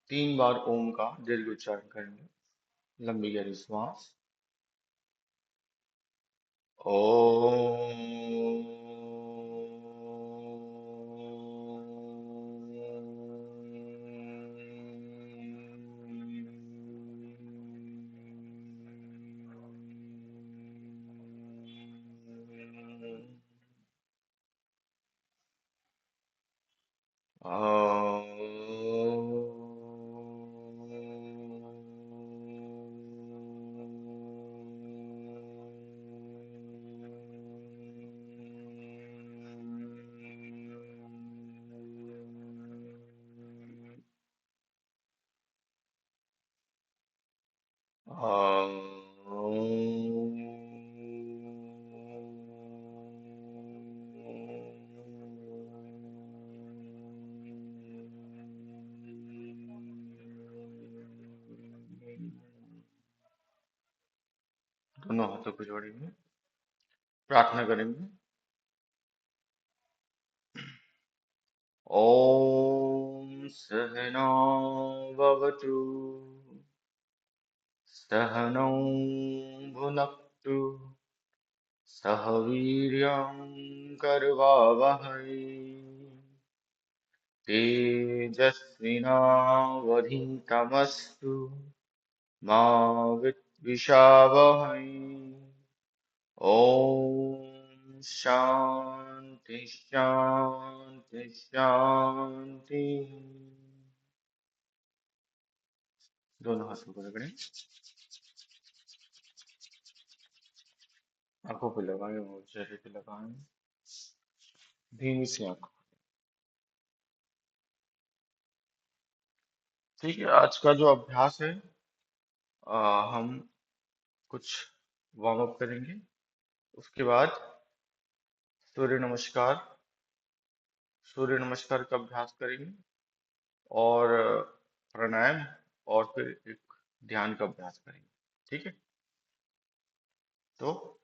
3 बार ओम का दीर्घ उच्चारण करेंगे। लंबी गहरी श्वास। ओम। दोनों हाथों को जोड़ेंगे, प्रार्थना करेंगे। ओम सहना भवतु, सहनौ भुनक्तु, सह वीर्यं करवावहै, तेजस्विनावधीतमस्तु मा विद्विषावहै। ओम शांति शांति शांति। दोनों हाथों को रगड़ें, आंखों पे लगाएं और चेहरे पे लगाएं। धीमी सी आंखों। ठीक है, आज का जो अभ्यास है, हम कुछ वार्म अप करेंगे। उसके बाद सूर्य नमस्कार, सूर्य नमस्कार का अभ्यास करेंगे और प्राणायाम, और फिर एक ध्यान का अभ्यास करेंगे। ठीक है, तो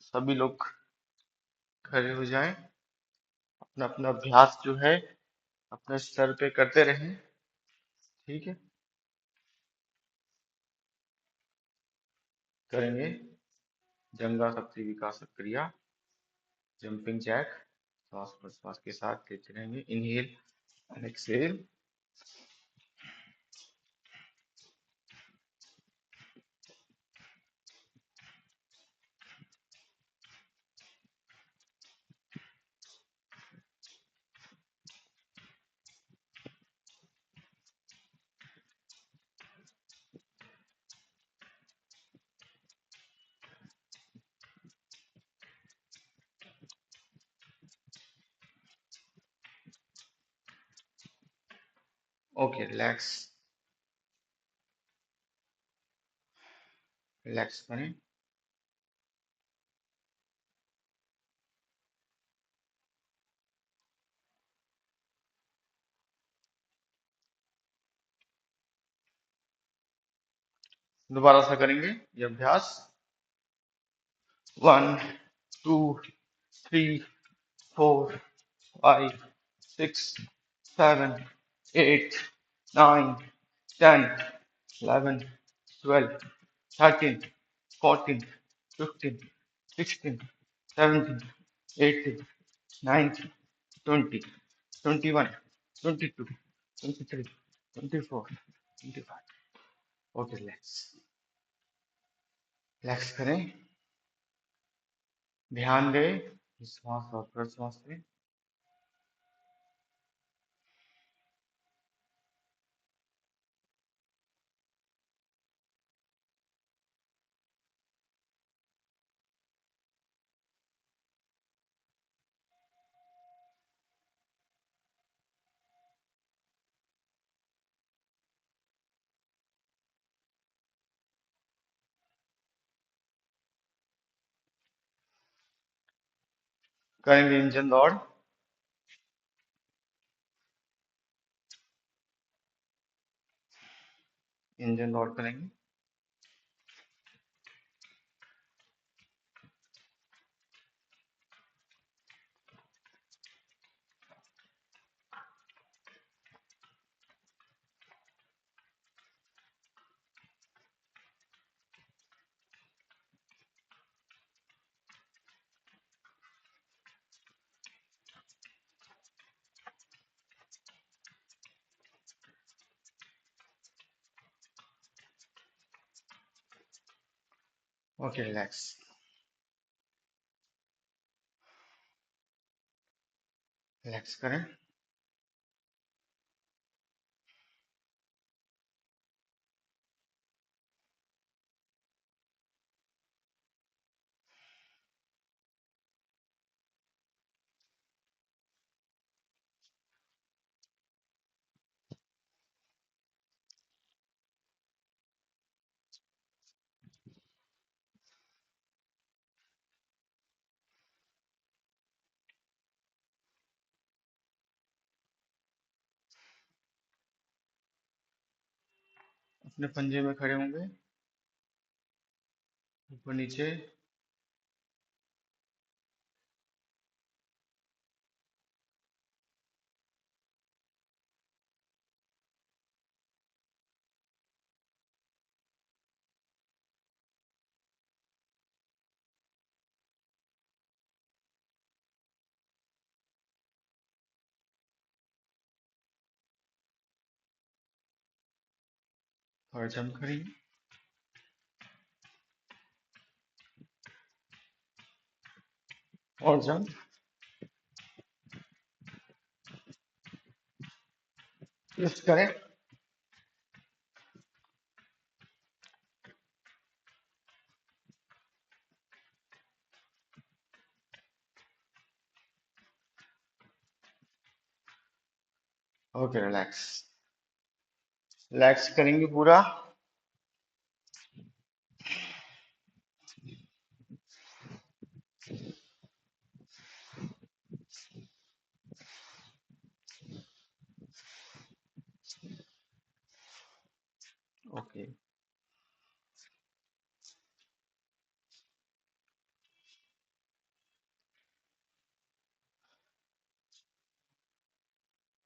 सभी लोग खड़े हो जाएं, अपना अपना अभ्यास जो है अपने स्तर पे करते रहें। ठीक है, करेंगे जंगा शक्ति विकास क्रिया, जंपिंग जैक। श्वास प्रश्वास के साथ लेते रहेंगे, inhale and exhale. Okay, relax, relax करें। दोबारा सा करेंगे ये अभ्यास। 1 2 3 4 5 6 7 8 9 10 11 12 13 14 15 16 17 18 19 20 21 22 23 24 25। ओके, रिलैक्स, रिलैक्स करें। ध्यान दें श्वास और प्रश्वास पे। करेंगे इंजन दौड़। इंजन दौड़ करेंगे। Okay, relax. रिलैक्स करें। अपने पंजे में खड़े होंगे, ऊपर नीचे। और जंप करेंगे। और जंप। ट्विस्ट करें। Okay, relax. रिलैक्स करेंगे पूरा। ओके।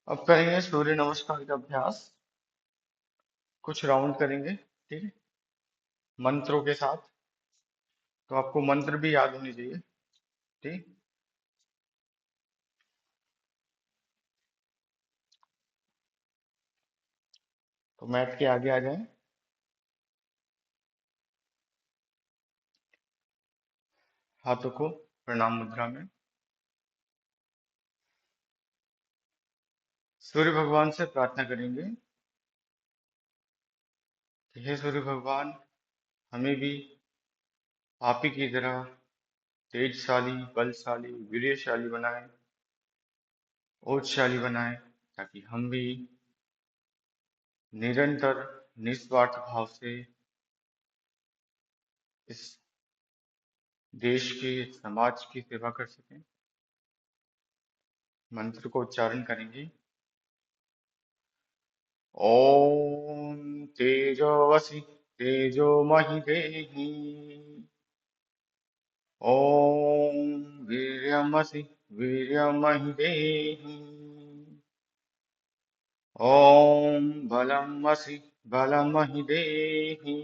अब करेंगे सूर्य नमस्कार का अभ्यास। कुछ राउंड करेंगे, ठीक है, मंत्रों के साथ। तो आपको मंत्र भी याद होनी चाहिए, ठीक। तो मैट के आगे आ जाएं, हाथों को प्रणाम मुद्रा में। सूर्य भगवान से प्रार्थना करेंगे कि हे सूर्य भगवान, हमें भी आप ही की तरह तेजशाली, बलशाली, वीर्यशाली बनाए, ओजशाली बनाए, ताकि हम भी निरंतर निस्वार्थ भाव से इस देश की, समाज की सेवा कर सकें। मंत्र को उच्चारण करेंगे। ओम तेजोवसि तेजोमहि देहि। ओम वीर्यमसि वीर्यमहि देहि। ओम बलमसि बलमहि देहि।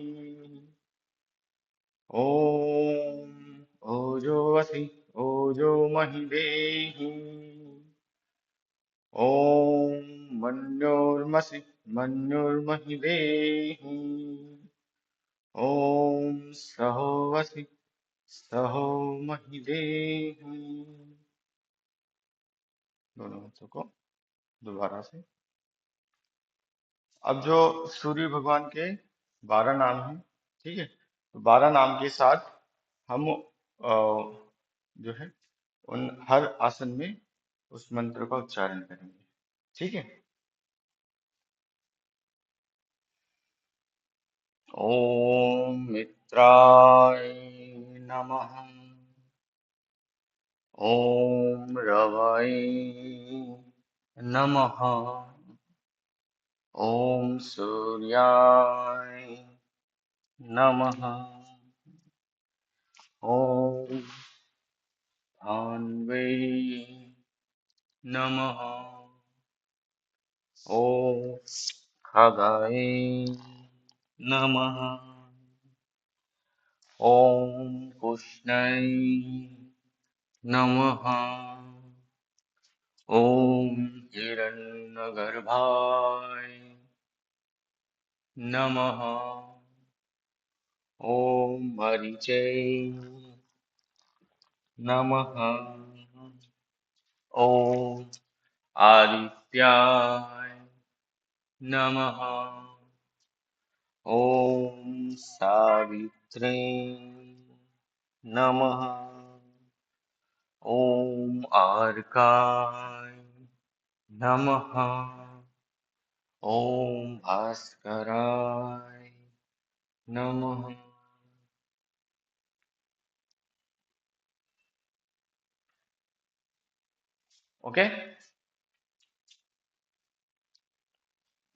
ओम ओजोवसि ओजोमहि देहि। ओम मन्योर्मसि मन्योर्महि देहि। ओम सहोवसि सहो महि देहि। दोनों हाथों को दोबारा से। अब जो सूर्य भगवान के 12 नाम हैं, ठीक है, तो 12 नाम के साथ हम जो है उन हर आसन में उस मंत्र का उच्चारण करेंगे, ठीक है। ओम मित्राय नमः। ओम रवै नमः। ओम सूर्याय नमः। ओम भान्वे नमः। ओम खगाय नमः। ओम पुष्णाय नमः। ओम हिरण्यगर्भाय नमः। ॐ मरीचै नमः। ॐ आदित्याय नमः। ॐ सावित्रे नमः। ॐ आर्काय नमः। ॐ भास्कराय नमः। ओके,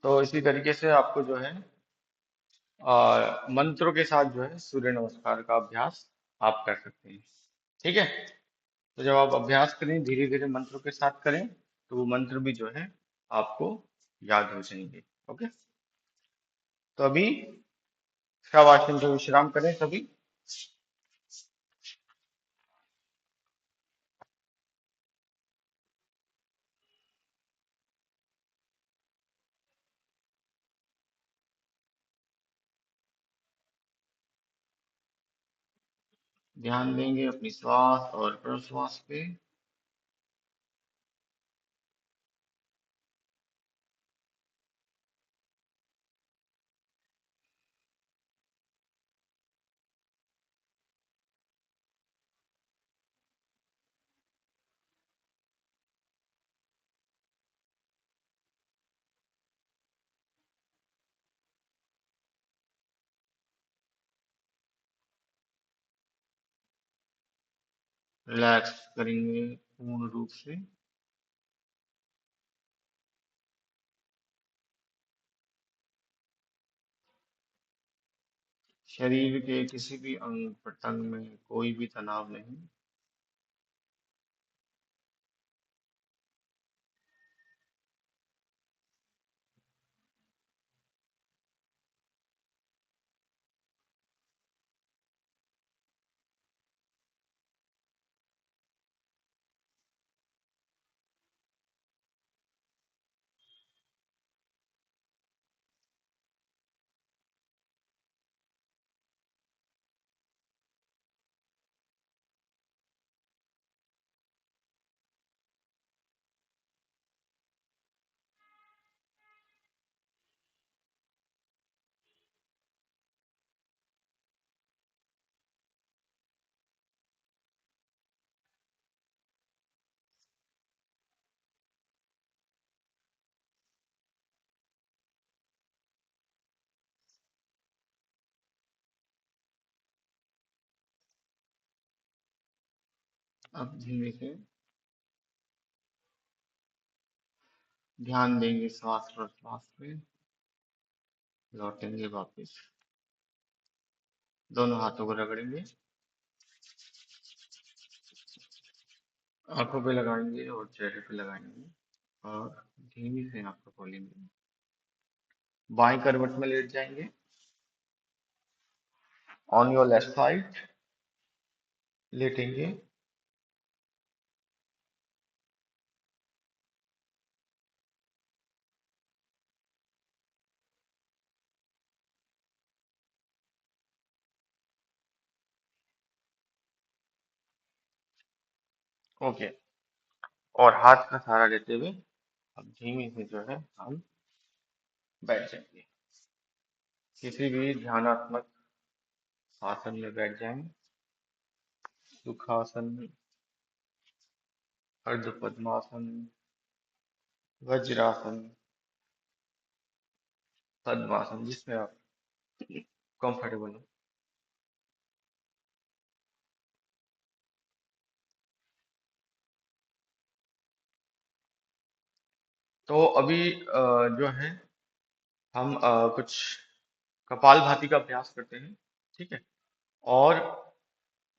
तो इसी तरीके से आपको जो है मंत्रों के साथ जो है सूर्य नमस्कार का अभ्यास आप कर सकते हैं। ठीक है, तो जब आप अभ्यास करें धीरे धीरे मंत्रों के साथ करें तो वो मंत्र भी जो है आपको याद हो जाएंगे। ओके, तो अभी शाबाश, जो विश्राम करें सभी। ध्यान देंगे अपनी श्वास और प्रश्वास पे। रिलैक्स करेंगे पूर्ण रूप से। शरीर के किसी भी अंग प्रत्यंग में कोई भी तनाव नहीं। अब धीरे से ध्यान देंगे श्वास प्रश्वास पे। लौटेंगे वापस। दोनों हाथों को रगड़ेंगे, आंखों पे लगाएंगे और चेहरे पे लगाएंगे और धीमी से आपको खोलेंगे। बाएं करवट में लेट जाएंगे ऑन योर लेफ्ट साइड। लेटेंगे। ओके, और हाथ का सहारा लेते हुए अब धीमे से जो है हम बैठ जाएंगे। किसी भी ध्यानात्मक आसन में बैठ जाएं। सुखासन, अर्ध पद्मासन, वज्रासन, पद्मासन, जिसमें आप कंफर्टेबल हो। तो अभी जो है हम कुछ कपालभाति का अभ्यास करते हैं। ठीक है, और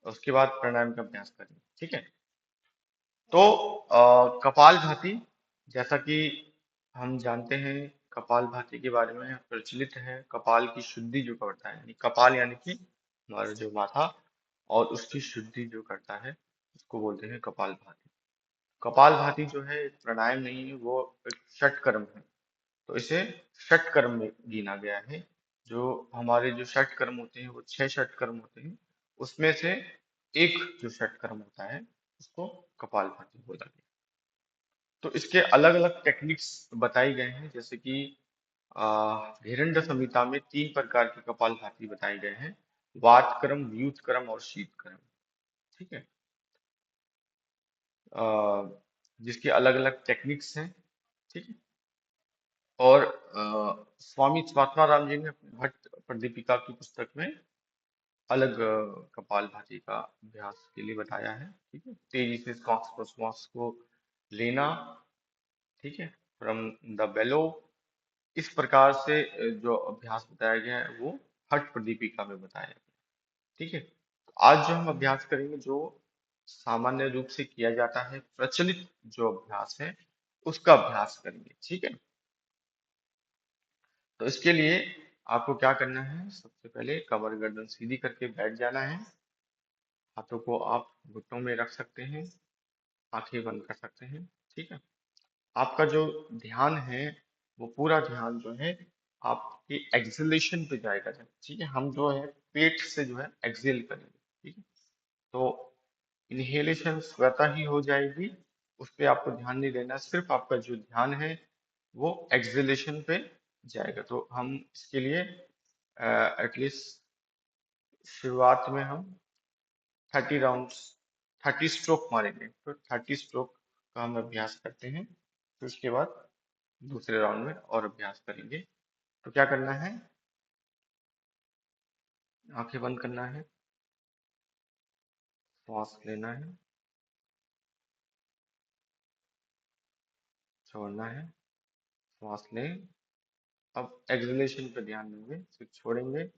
उसके बाद प्राणायाम का अभ्यास करेंगे। ठीक है, तो कपालभाति, जैसा कि हम जानते हैं, कपालभाति के बारे में प्रचलित है। कपाल की शुद्धि जो करता है, यानी कपाल यानी कि हमारा जो माथा, और उसकी शुद्धि जो करता है उसको बोलते हैं कपालभाति। कपालभाति जो है एक प्राणायाम नहीं है, वो एक षट कर्म है। तो इसे षट कर्म में गिना गया है। जो हमारे जो षट कर्म होते हैं वो 6 षट कर्म होते हैं, उसमें से एक जो षट कर्म होता है उसको कपालभाति बोला गया। तो इसके अलग अलग टेक्निक्स बताई गए हैं, जैसे कि हिरण्य संहिता में 3 प्रकार के कपालभाति बताए गए हैं: वात कर्म, व्यूत कर्म और शीत कर्म। ठीक है। अ, जिसके अलग अलग टेक्निक्स हैं। ठीक है। और स्वामी स्वात्माराम जी ने अपने भट्ट प्रदीपिका की पुस्तक में अलग कपालभाति का अभ्यास के लिए बताया है। ठीक है। तेजी से श्वास प्रश्वास को लेना। ठीक है। फ्रॉम द बेलो। इस प्रकार से जो अभ्यास बताया गया है वो हठ प्रदीपिका में बताया गया है। ठीक है। तो आज जो हम अभ्यास करेंगे, जो सामान्य रूप से किया जाता है, प्रचलित जो अभ्यास है, उसका अभ्यास करेंगे। ठीक है। तो इसके लिए आपको क्या करना है, सबसे पहले कमर गर्दन सीधी करके बैठ जाना है। हाथों को आप घुटनों में रख सकते हैं, आंखें बंद कर सकते हैं। ठीक है। आपका जो ध्यान है वो पूरा ध्यान जो है आपके एक्सलेशन पे जाएगा। ठीक है। हम जो है पेट से जो है एक्सेल करेंगे। ठीक है। तो इनहेलेशन स्वतः ही हो जाएगी, उस पे आपको ध्यान नहीं देना, सिर्फ आपका जो ध्यान है वो एक्सलेशन पे जाएगा। तो हम इसके लिए एटलीस्ट शुरुआत में हम 30 राउंड्स, 30 स्ट्रोक मारेंगे। तो 30 स्ट्रोक का हम अभ्यास करते हैं, फिर उसके बाद दूसरे राउंड में और अभ्यास करेंगे। तो क्या करना है, आंखें बंद करना है, श्वास लेना है, छोड़ना है, श्वास लें। अब एक्सलेशन पे ध्यान देंगे, फिर छोड़ेंगे।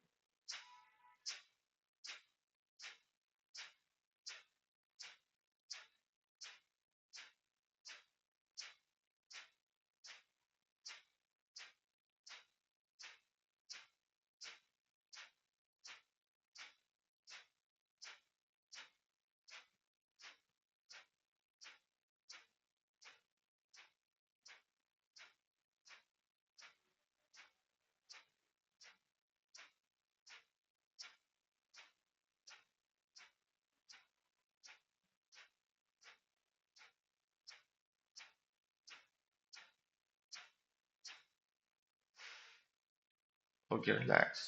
Okay, relax.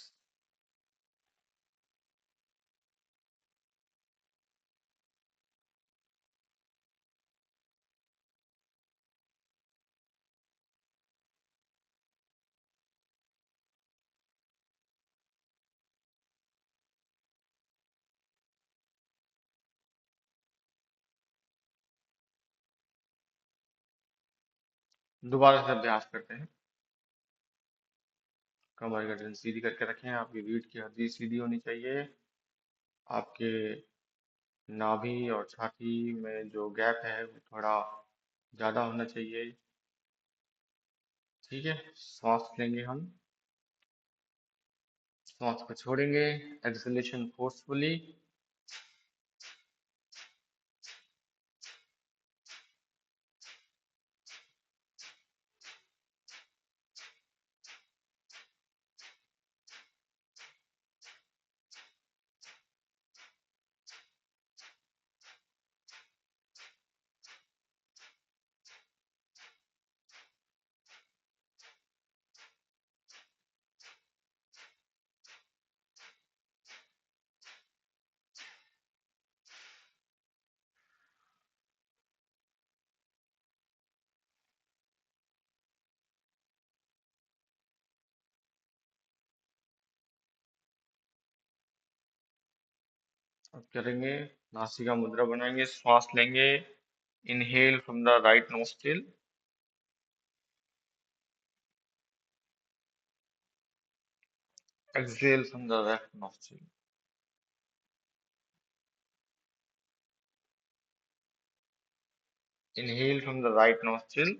दोबारा से अभ्यास करते हैं। कमर गर्दन सीधी करके रखें, आपकी रीढ़ की हड्डी सीधी होनी चाहिए। आपके नाभि और छाती में जो गैप है वो थोड़ा ज्यादा होना चाहिए। ठीक है। सांस लेंगे हम, सांस को छोड़ेंगे, एक्सलेशन फोर्सफुली। अब करेंगे, नासिका मुद्रा बनाएंगे, श्वास लेंगे। Inhale from the right nostril, exhale from the left nostril. Inhale from the right nostril,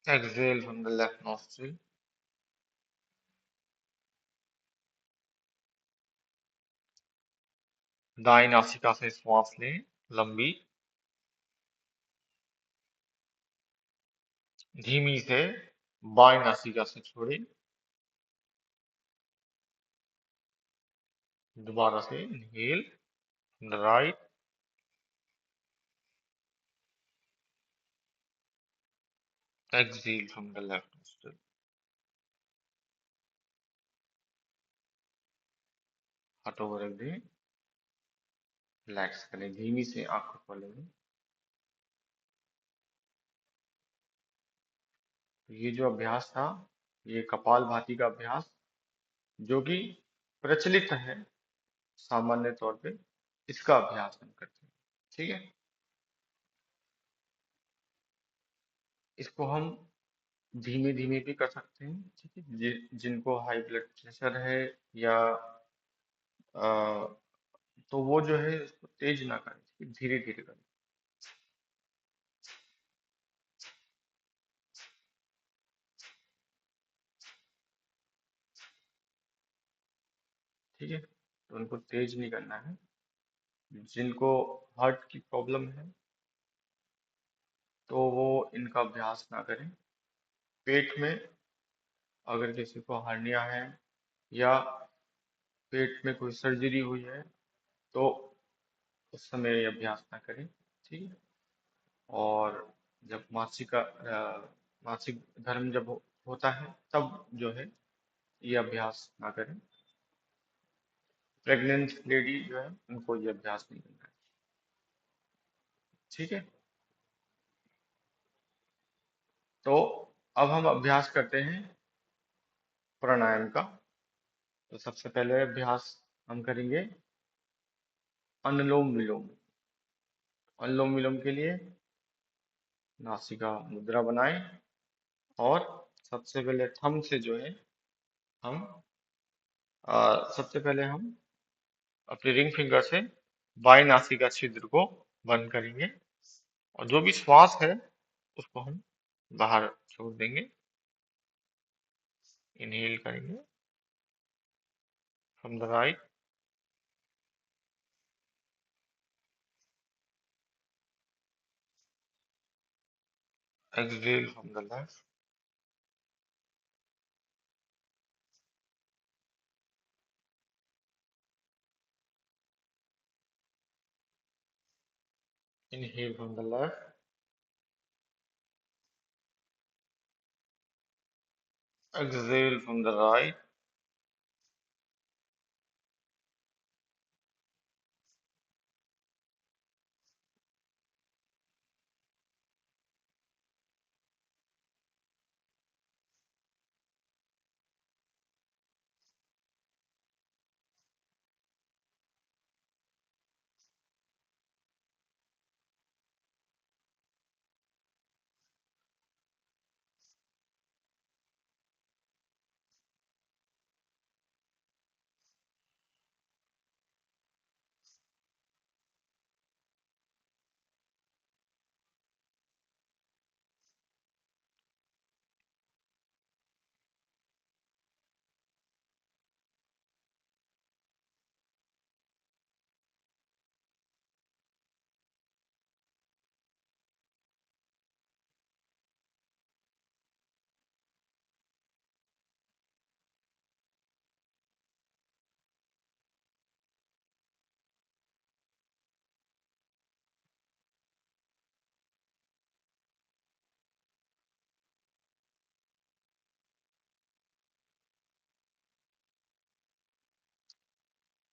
exhale from the left nostril. दाएं नासिका से श्वास लें, लंबी। धीमी से बाएं नासिका से छोड़े, दोबारा से inhale the right, exhale from the left nostril. हाथ ऊपर रख दें, रिलैक्स करें, धीमी से आंखों खोलें। ये जो अभ्यास था, ये कपालभाति का अभ्यास, जो कि प्रचलित है सामान्य तौर पे, इसका अभ्यास हम करते हैं। ठीक है, इसको हम धीमे धीमे भी कर सकते हैं। ठीक है, जिनको हाई ब्लड प्रेशर है या अ, तो वो जो है इसको तेज ना करें, धीरे धीरे करें। ठीक है, तो उनको तेज नहीं करना है। जिनको हार्ट की प्रॉब्लम है तो वो इनका अभ्यास ना करें। पेट में अगर किसी को हर्निया है या पेट में कोई सर्जरी हुई है तो उस समय ये अभ्यास ना करें। ठीक है, और जब मासिक धर्म जब होता है तब जो है ये अभ्यास ना करें। प्रेग्नेंट लेडी जो है उनको ये अभ्यास नहीं करना है। ठीक है, तो अब हम अभ्यास करते हैं प्राणायाम का। तो सबसे पहले अभ्यास हम करेंगे अनुलोम विलोम। अनुलोम विलोम के लिए नासिका मुद्रा बनाएं और सबसे पहले थंब से जो है हम सबसे पहले हम अपने रिंग फिंगर से बाएं नासिका छिद्र को बंद करेंगे और जो भी श्वास है उसको हम बाहर छोड़ देंगे। इनहेल करेंगे from the right, exhale from the left. Inhale from the left, exhale from the right.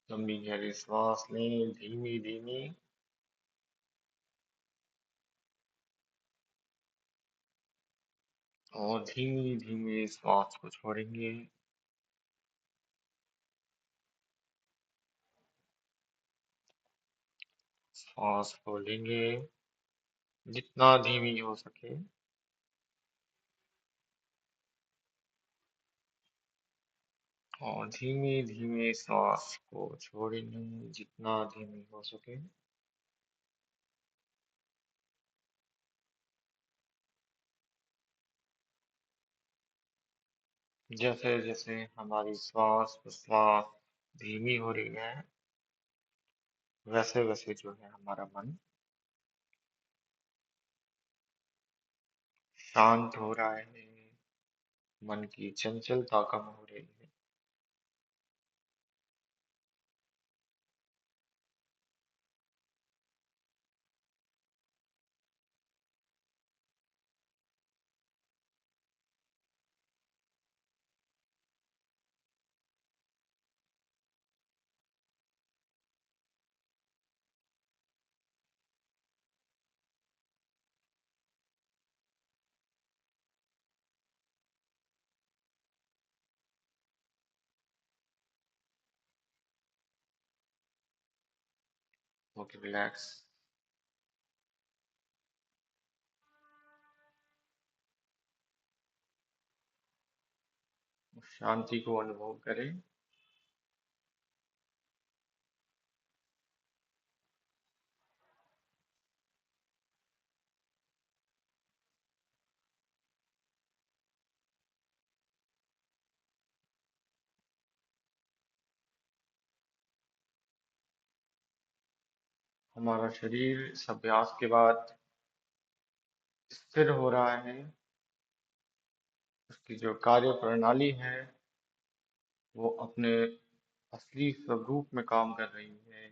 लंबी गहरी सांस लें, धीमी धीमी, और धीमी धीमी सांस को छोड़ेंगे। सांस को लेंगे जितना धीमी हो सके और धीमे धीमे सांस को छोड़ेंगे जितना धीमी हो सके। जैसे जैसे हमारी श्वास प्रश्वास धीमी हो रही है वैसे वैसे जो है हमारा मन शांत हो रहा है, मन की चंचलता कम हो रही है। Okay, relax. शांति को अनुभव करें। हमारा शरीर इस अभ्यास के बाद स्थिर हो रहा है। उसकी जो कार्य प्रणाली है वो अपने असली स्वरूप में काम कर रही है।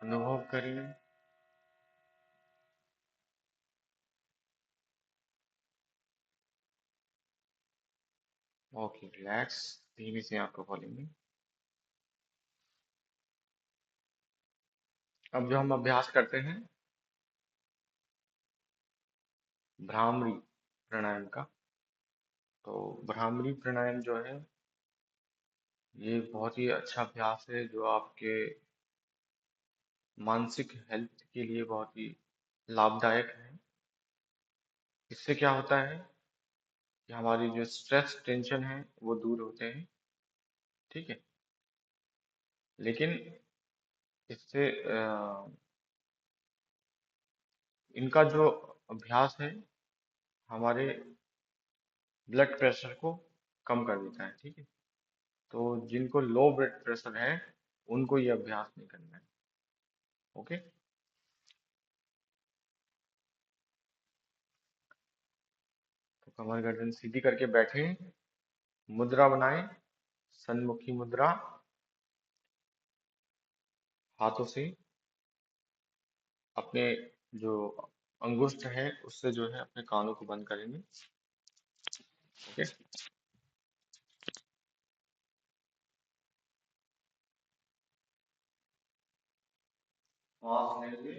अनुभव करें। Okay, relax. धीरे से आंखें खोलेंगे। अब जो हम अभ्यास करते हैं भ्रामरी प्राणायाम का, तो भ्रामरी प्राणायाम जो है ये एक बहुत ही अच्छा अभ्यास है जो आपके मानसिक हेल्थ के लिए बहुत ही लाभदायक है। इससे क्या होता है कि हमारी जो स्ट्रेस टेंशन है वो दूर होते हैं। ठीक है। लेकिन इससे इनका जो अभ्यास है हमारे ब्लड प्रेशर को कम कर देता है। ठीक है। तो जिनको लो ब्लड प्रेशर है उनको ये अभ्यास नहीं करना है। ओके। तो कमर गर्दन सीधी करके बैठे, मुद्रा बनाएं, सन्मुखी मुद्रा। हाथों से अपने जो अंगुष्ठ है उससे जो है अपने कानों को बंद करेंगे। ओके। सांस लेंगे।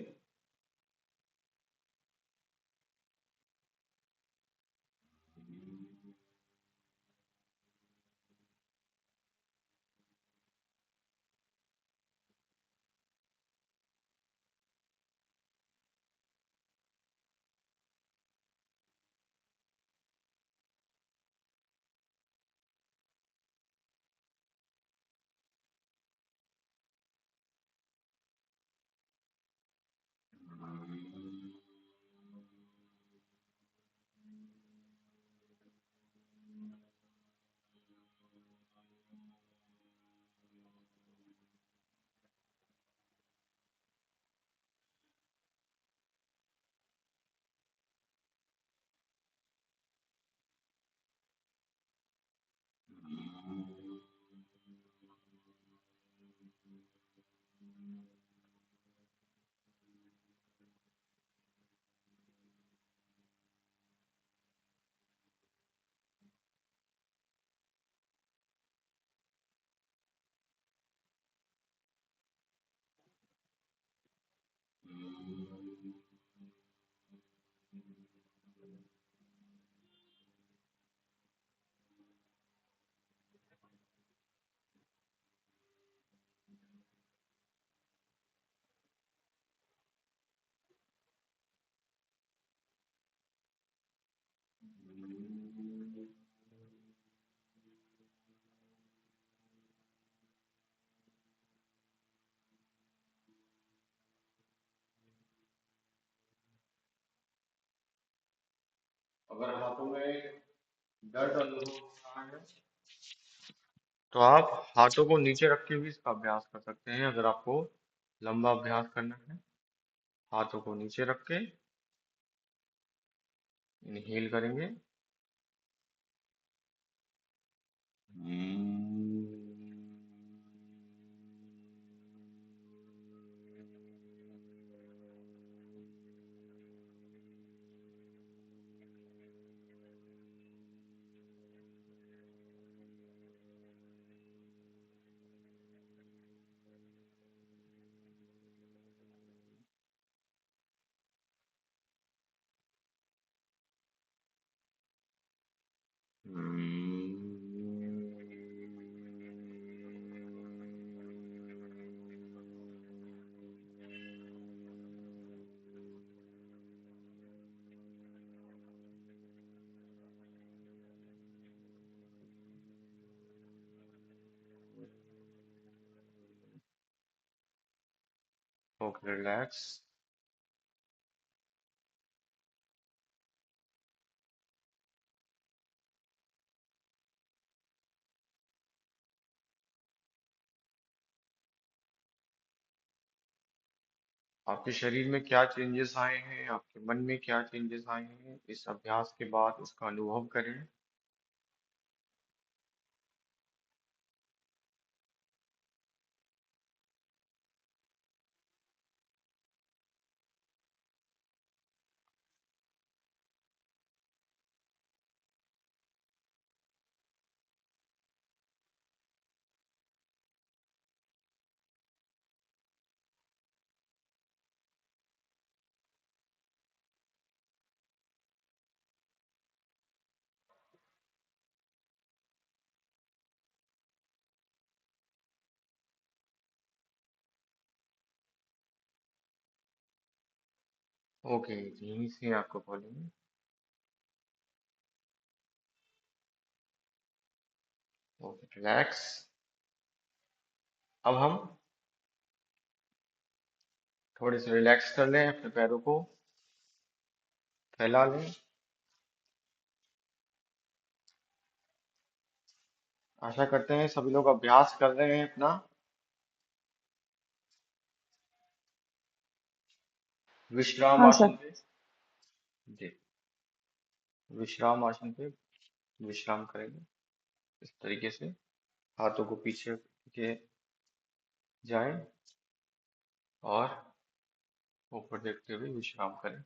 अगर हाथों में दर्द अनुभव हो रहा है तो आप हाथों को नीचे रख के भी इसका अभ्यास कर सकते हैं। अगर आपको लंबा अभ्यास करना है, हाथों को नीचे रख के इनहेल करेंगे। Okay, relax. आपके शरीर में क्या चेंजेस आए हैं, आपके मन में क्या चेंजेस आए हैं, इस अभ्यास के बाद उसका अनुभव करें। ओके, यहीं से आपको बोलेंगे। Okay, relax. अब हम थोड़े से रिलैक्स कर लें, अपने पैरों को फैला लें। आशा करते हैं सभी लोग अभ्यास कर रहे हैं अपना। विश्राम हाँ आसन सर। पे। जी। विश्राम आसन पे विश्राम करेंगे इस तरीके से। हाथों को पीछे के जाएं और ऊपर देखते हुए विश्राम करें।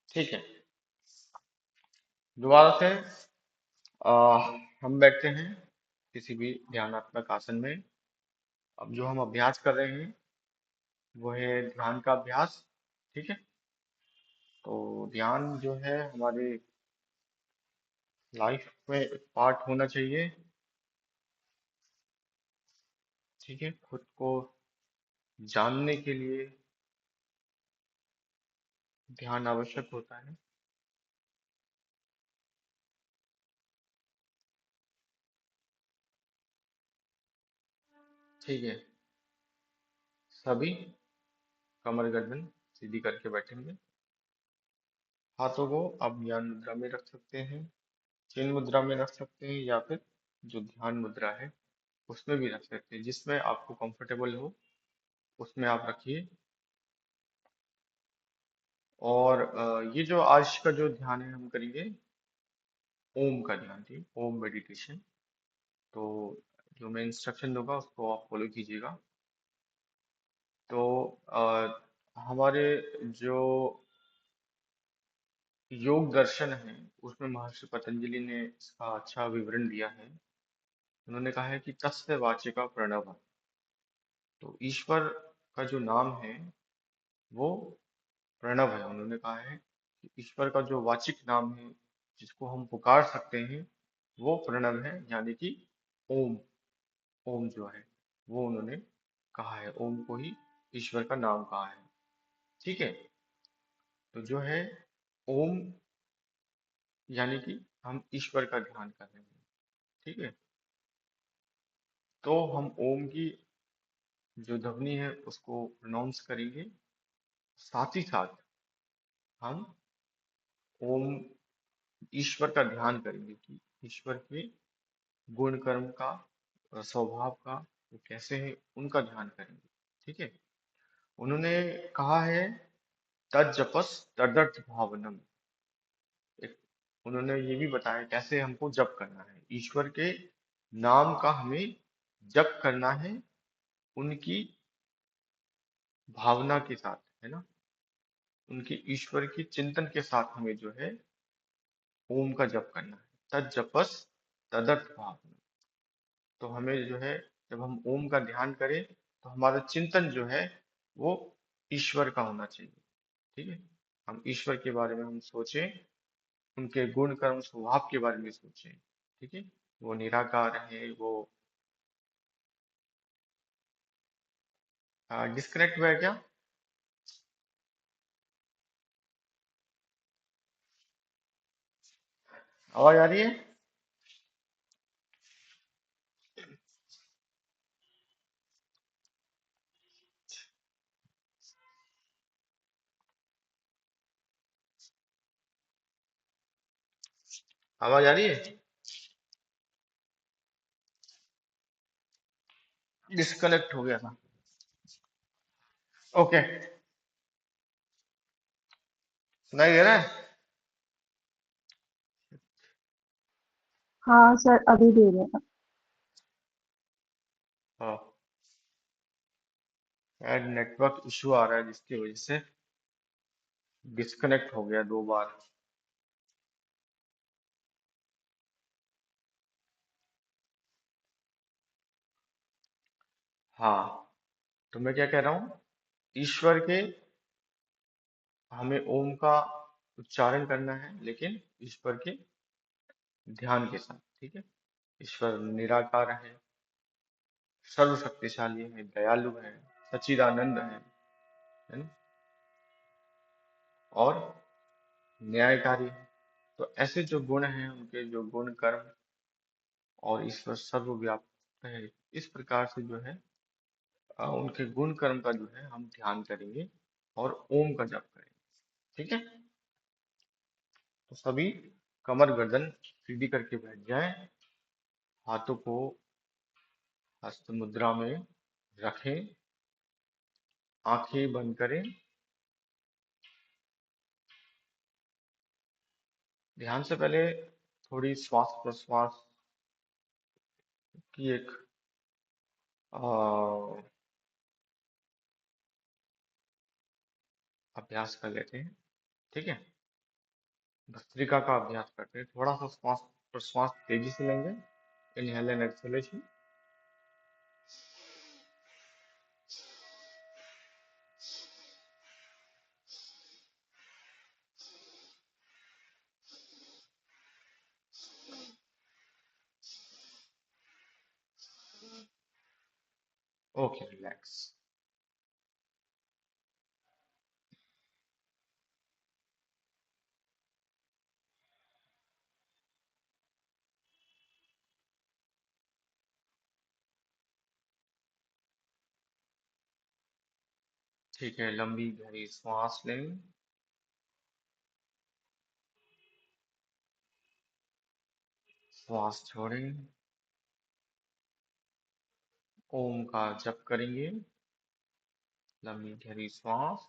ठीक है। दोबारा से आ, हम बैठते हैं किसी भी ध्यानात्मक आसन में। अब जो हम अभ्यास कर रहे हैं वो है ध्यान का अभ्यास। ठीक है। तो ध्यान जो है हमारे लाइफ में एक पार्ट होना चाहिए। ठीक है। खुद को जानने के लिए ध्यान आवश्यक होता है। ठीक है। सभी कमर गर्दन सीधी करके बैठेंगे। हाथों को आप ज्ञान मुद्रा में रख सकते हैं, चिन्ह मुद्रा में रख सकते हैं, या फिर जो ध्यान मुद्रा है उसमें भी रख सकते हैं, जिसमें आपको कंफर्टेबल हो उसमें आप रखिए। और ये जो आज का जो ध्यान है हम करेंगे ओम का ध्यान। ठीक, ओम मेडिटेशन। तो जो मैं इंस्ट्रक्शन दूंगा उसको आप फॉलो कीजिएगा। तो हमारे जो योग दर्शन है उसमें महर्षि पतंजलि ने इसका अच्छा विवरण दिया है। उन्होंने कहा है कि तस्य वाचिका प्रणव। तो ईश्वर का जो नाम है वो प्रणव है। उन्होंने कहा है कि ईश्वर का जो वाचिक नाम है, जिसको हम पुकार सकते हैं, वो प्रणव है, यानी कि ओम। ओम जो है वो उन्होंने कहा है, ओम को ही ईश्वर का नाम कहा है। ठीक है। तो जो है ओम, यानी कि हम ईश्वर का ध्यान कर रहे हैं। ठीक है। तो हम ओम की जो ध्वनि है उसको प्रोनाउंस करेंगे, साथ ही साथ हम ओम ईश्वर का ध्यान करेंगे कि ईश्वर के गुण कर्म का और स्वभाव का वो कैसे है, उनका ध्यान करेंगे। ठीक है। उन्होंने कहा है तज्जपस तदर्थ भावनम। एक उन्होंने ये भी बताया कैसे हमको जप करना है, ईश्वर के नाम का हमें जप करना है, उनकी भावना के साथ, है ना, उनके ईश्वर की चिंतन के साथ हमें जो है ओम का जप करना है। तज्जपस तदर्थ भावनम। तो हमें जो है, जब हम ओम का ध्यान करें तो हमारा चिंतन जो है वो ईश्वर का होना चाहिए। ठीक है। हम ईश्वर के बारे में हम सोचें, उनके गुण कर्म स्वभाव के बारे में सोचें। ठीक है। वो निराकार है, वो डिस्कनेक्ट हुआ है क्या? आवाज आ रही है? आवाज आ रही है? डिस्कनेक्ट हो गया था। ओके। सुनाई दे रहा है? हाँ सर, अभी दे रहे हैं। हाँ। शायद नेटवर्क इशू आ रहा है जिसकी वजह से डिस्कनेक्ट हो गया 2 बार। हाँ। तो मैं क्या कह रहा हूँ, ईश्वर के हमें ओम का उच्चारण करना है, लेकिन ईश्वर के ध्यान के साथ। ठीक है। ईश्वर निराकार सर्वशक्तिशाली है, दयालु है, सच्चिदानंद है ना, और न्यायकारी है। तो ऐसे जो गुण हैं, उनके जो गुण कर्म, और ईश्वर सर्वव्यापक है, इस प्रकार से जो है उनके गुण कर्म का जो है हम ध्यान करेंगे और ओम का जप करेंगे। ठीक है। तो सभी कमर गर्दन सीधी करके बैठ जाएं, हाथों को हस्त मुद्रा में रखें, आंखें बंद करें, ध्यान से पहले थोड़ी श्वास प्रश्वास की एक अ, अभ्यास कर लेते हैं। ठीक है। भस्त्रिका का अभ्यास करते हैं, थोड़ा सा श्वास प्रश्वास तेजी से लेंगे, inhale and exhalation. Okay, relax. ठीक है, लंबी गहरी श्वास लें, श्वास छोड़ें, ओम का जप करेंगे, लंबी गहरी श्वास,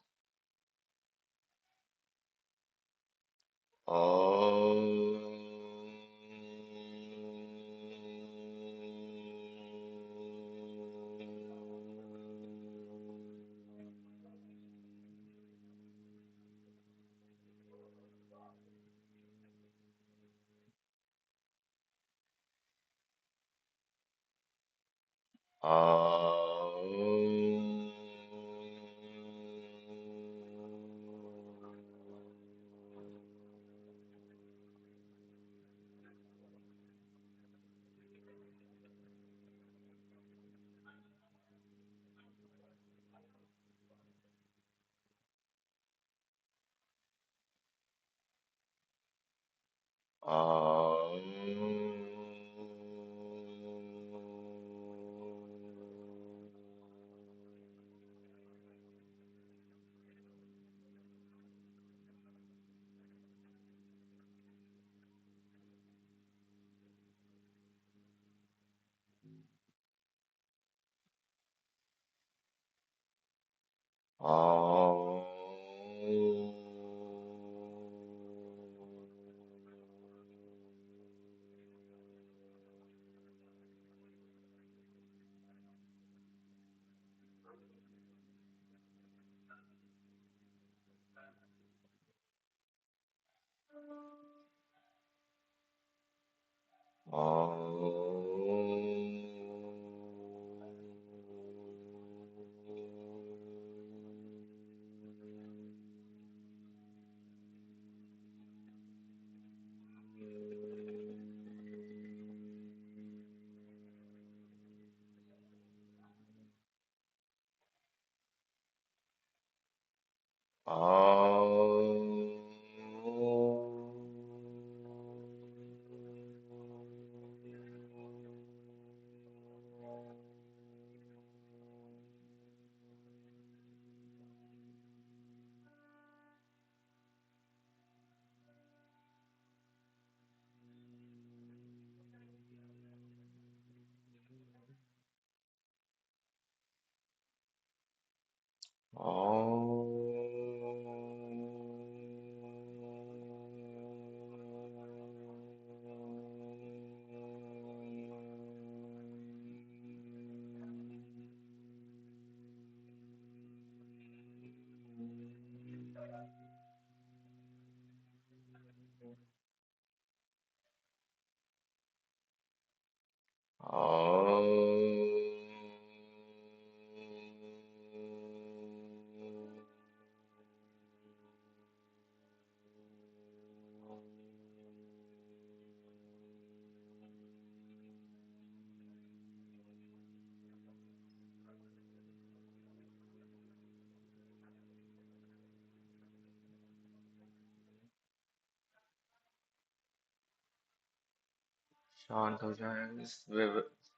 शांत हो जाएं, इस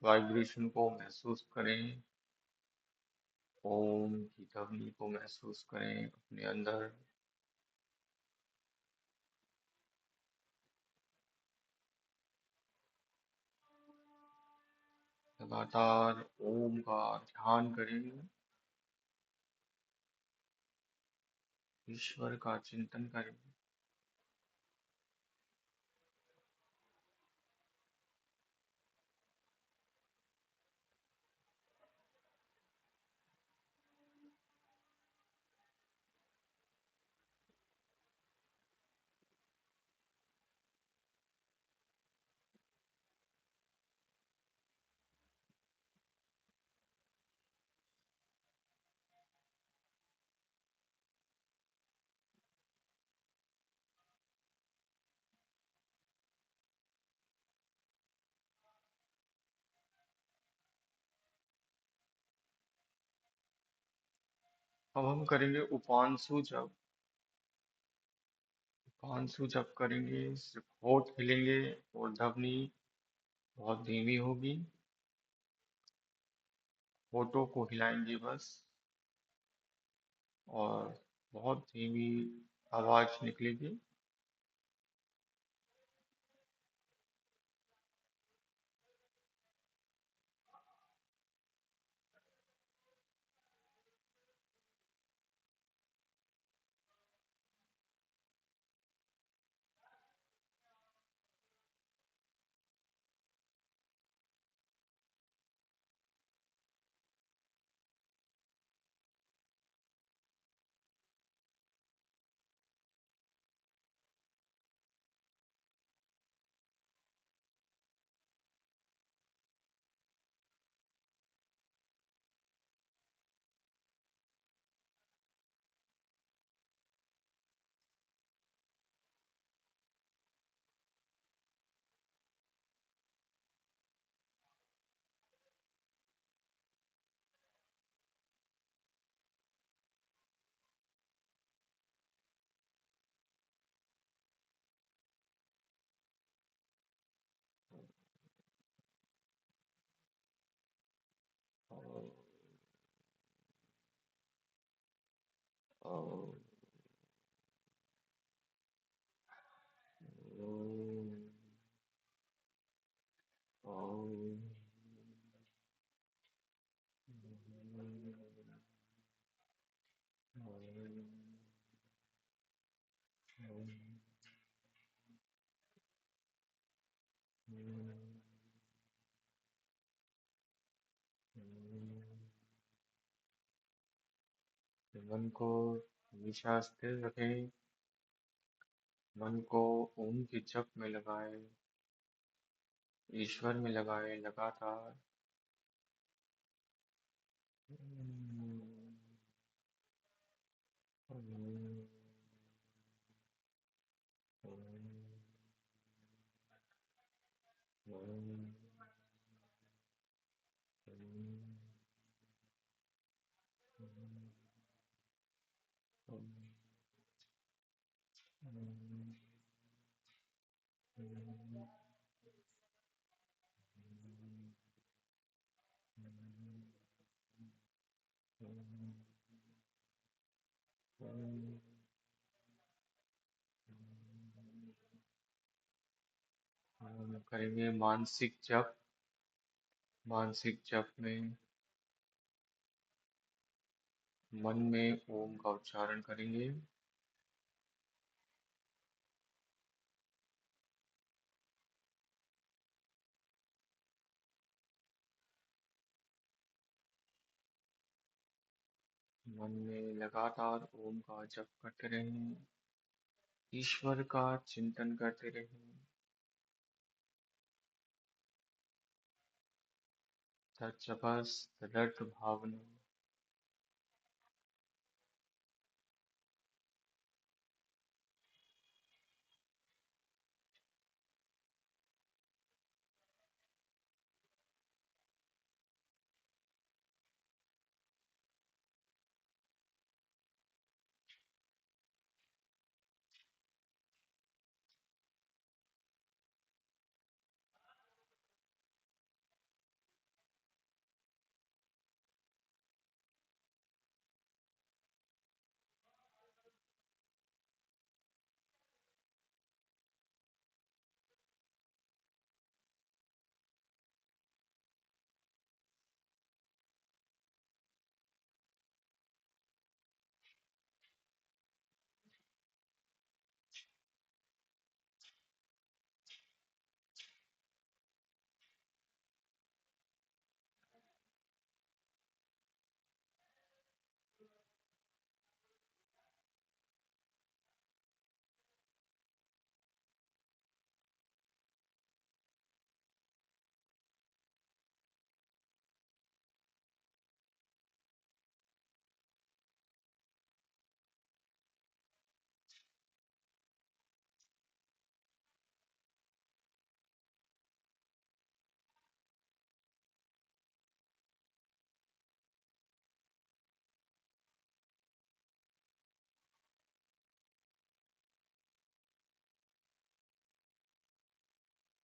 वाइब्रेशन को महसूस करें। ओम की ध्वनि को महसूस करें अपने अंदर। लगातार ओम का ध्यान करें, ईश्वर का चिंतन करें। अब हम करेंगे उपांशु जप। उपांशु जप करेंगे, सिर्फ होठ हिलेंगे और ध्वनि बहुत धीमी होगी। होठों को हिलाएंगे बस, और बहुत धीमी आवाज निकलेगी। ओम, ओम, ओम, मन को हमेशा स्थिर रखें। मन को ओम के जप में लगाएं, ईश्वर में लगाएं लगातार। हम करेंगे मानसिक जप। मानसिक जप में मन में ओम का उच्चारण करेंगे। मन में लगातार ओम का जप करते रहें, ईश्वर का चिंतन करते रहें। तत्सपस तदर्थ भावना।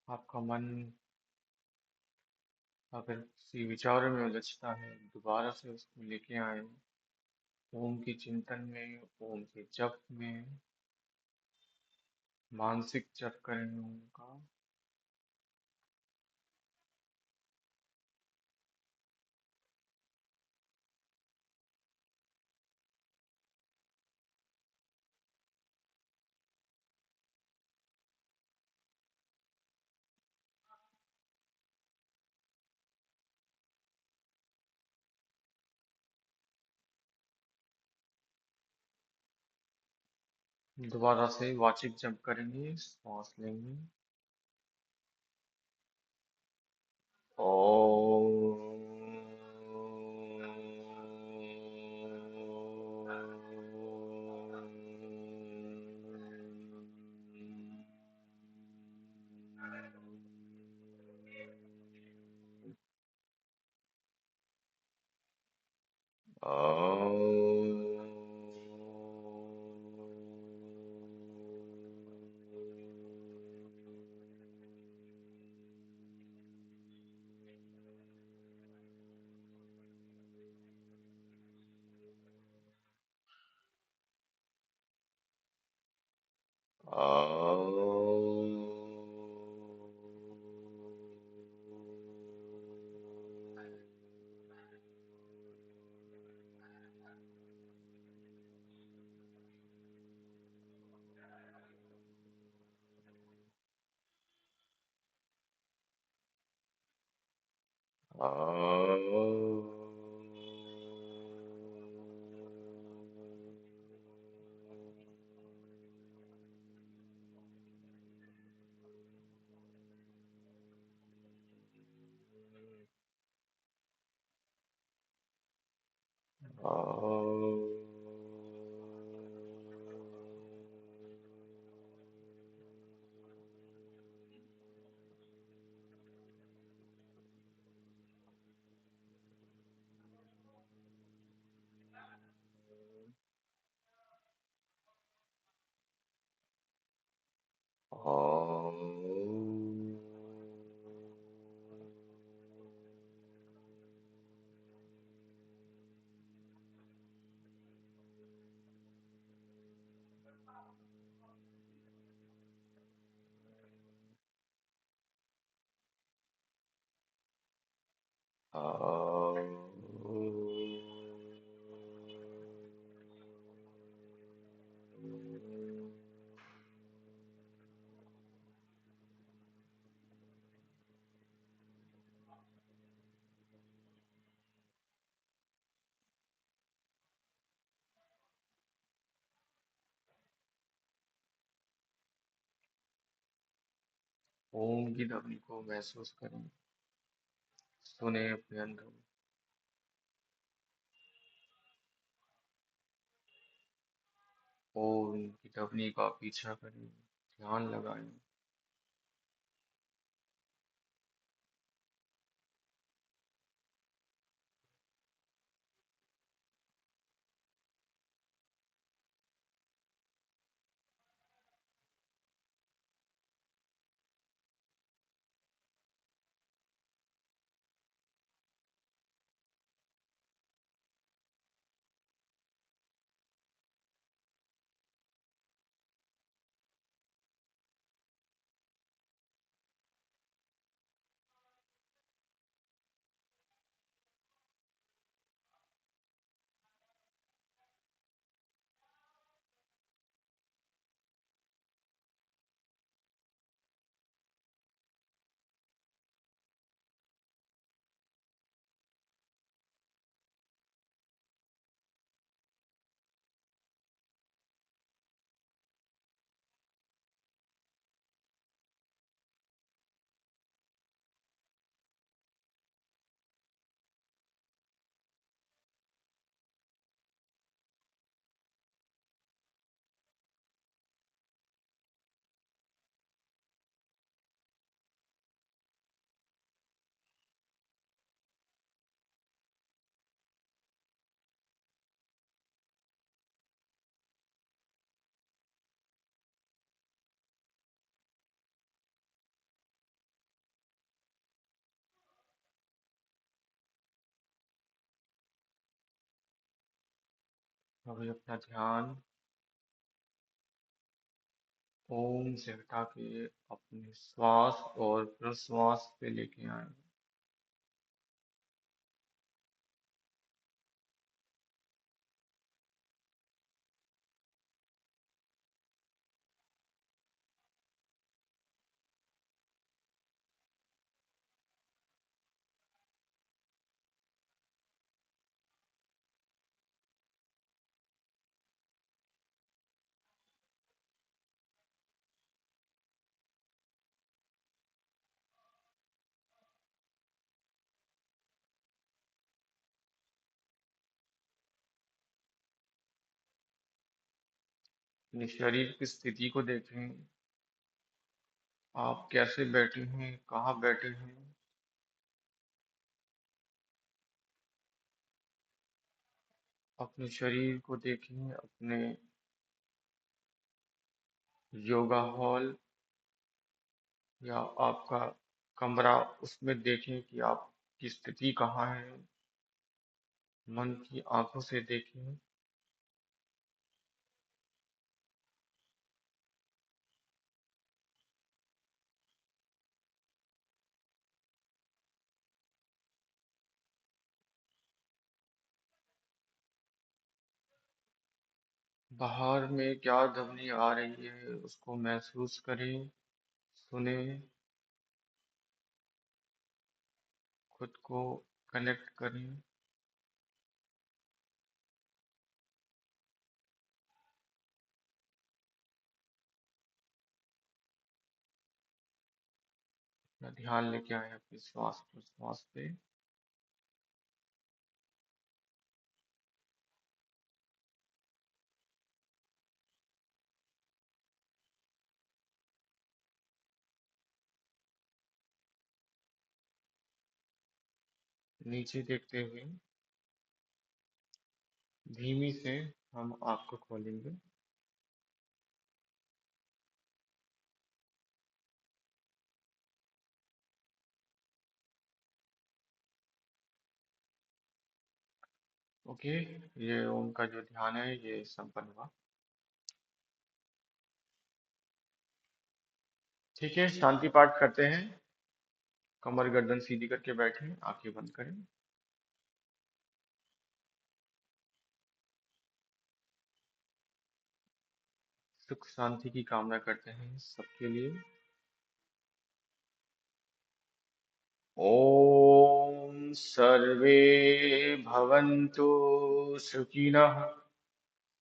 आपका मन अगर किसी विचारों में उलझता है, दोबारा से उसको लेके आए ओम के चिंतन में, ओम के जप में। मानसिक जप करें ओम का। दोबारा से वाचिक जप करेंगे, सांस लेंगे। आ, ओम की ध्वनि को महसूस करें, सुने अपने अंदर। ओम की ध्वनि का पीछा करें, ध्यान लगाएं। अभी अपना ध्यान ओम से हटा के अपने श्वास और प्रश्वास पे लेके आए। अपने शरीर की स्थिति को देखें। आप कैसे बैठे हैं, कहाँ बैठे हैं। अपने शरीर को देखें, अपने योगा हॉल या आपका कमरा, उसमें देखें कि आपकी स्थिति कहाँ है। मन की आंखों से देखें। बाहर में क्या ध्वनि आ रही है, उसको महसूस करें, सुने। खुद को कनेक्ट करें, अपना ध्यान लेके आए अपने श्वास प्रश्वास पे। नीचे देखते हुए धीमी से हम आँख को खोलेंगे। ओके, ये उनका जो ध्यान है ये संपन्न हुआ। ठीक है, शांति पाठ करते हैं। कमर गर्दन सीधी करके बैठे, आंखें बंद करें। सुख शांति की कामना करते हैं सबके लिए। ओम सर्वे भवन्तु सुखिनः,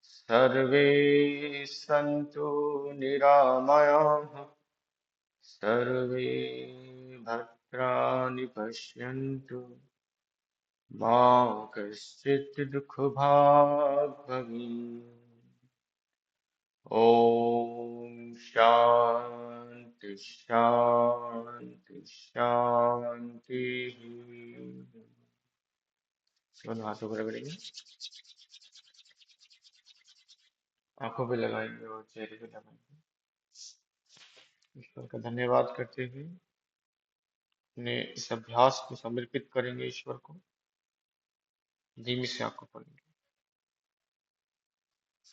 सर्वे सन्तु निरामयाः, सर्वे भद्राणि पश्यन्तु, मा कश्चित् दुःखभाग् भवेत्। ओम शांति शांति शांति। दोनों हाथों को रगड़ेंगे, आंखों पे लगाएंगे और चेहरे पे लगाएंगे। ईश्वर का धन्यवाद करते हुए अपने इस अभ्यास को समर्पित करेंगे ईश्वर को। धीमी से आंखों खोलेंगे।